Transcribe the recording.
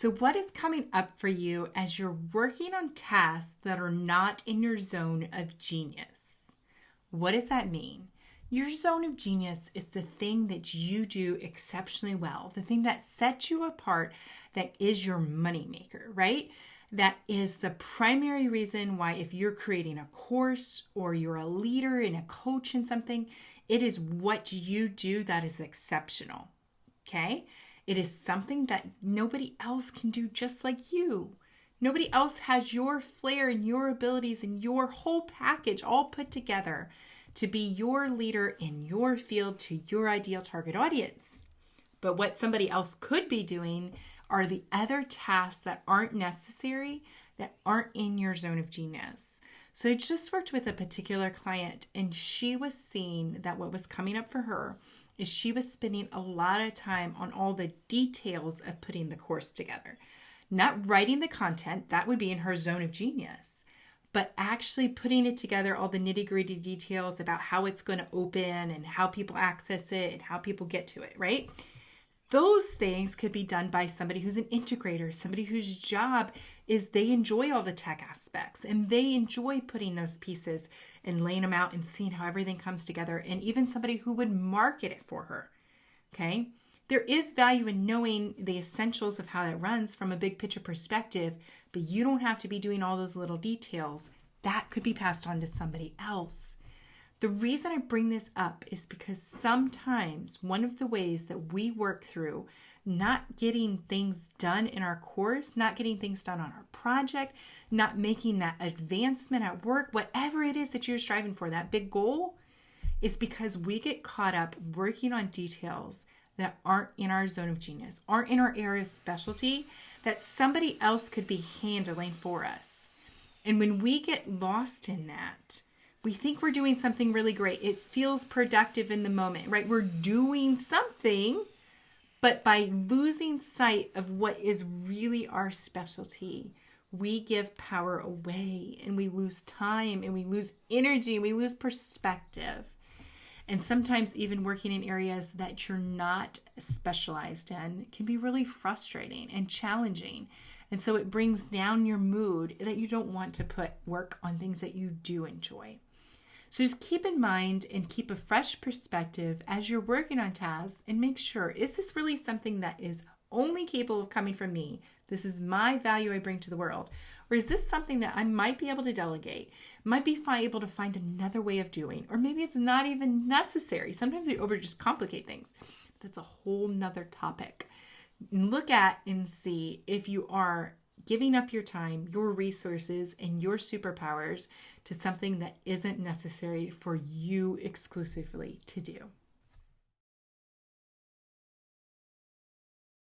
So, what is coming up for you as you're working on tasks that are not in your zone of genius? What does that mean? Your zone of genius is the thing that you do exceptionally well, the thing that sets you apart, that is your moneymaker, right? That is the primary reason why, if you're creating a course or you're a leader and a coach in something, it is what you do that is exceptional. Okay? It is something that nobody else can do just like you. Nobody else has your flair and your abilities and your whole package all put together to be your leader in your field to your ideal target audience. But what somebody else could be doing are the other tasks that aren't necessary, that aren't in your zone of genius. So I just worked with a particular client, and she was seeing that what was coming up for her is she was spending a lot of time on all the details of putting the course together. Not writing the content, that would be in her zone of genius, but actually putting it together, all the nitty-gritty details about how it's going to open and how people access it and how people get to it, right? Those things could be done by somebody who's an integrator, somebody whose job is they enjoy all the tech aspects and they enjoy putting those pieces and laying them out and seeing how everything comes together, and even somebody who would market it for her, okay? There is value in knowing the essentials of how that runs from a big picture perspective, but you don't have to be doing all those little details. That could be passed on to somebody else. The reason I bring this up is because sometimes one of the ways that we work through not getting things done in our course, not getting things done on our project, not making that advancement at work, whatever it is that you're striving for, that big goal, is because we get caught up working on details that aren't in our zone of genius, aren't in our area of specialty, that somebody else could be handling for us. And when we get lost in that, we think we're doing something really great. It feels productive in the moment, right? We're doing something, but by losing sight of what is really our specialty, we give power away and we lose time and we lose energy and we lose perspective. And sometimes even working in areas that you're not specialized in can be really frustrating and challenging. And so it brings down your mood that you don't want to put work on things that you do enjoy. So just keep in mind and keep a fresh perspective as you're working on tasks and make sure, is this really something that is only capable of coming from me? This is my value I bring to the world. Or is this something that I might be able to delegate, might be able to find another way of doing, or maybe it's not even necessary. Sometimes we just complicate things. That's a whole nother topic. Look at and see if you are giving up your time, your resources, and your superpowers to something that isn't necessary for you exclusively to do.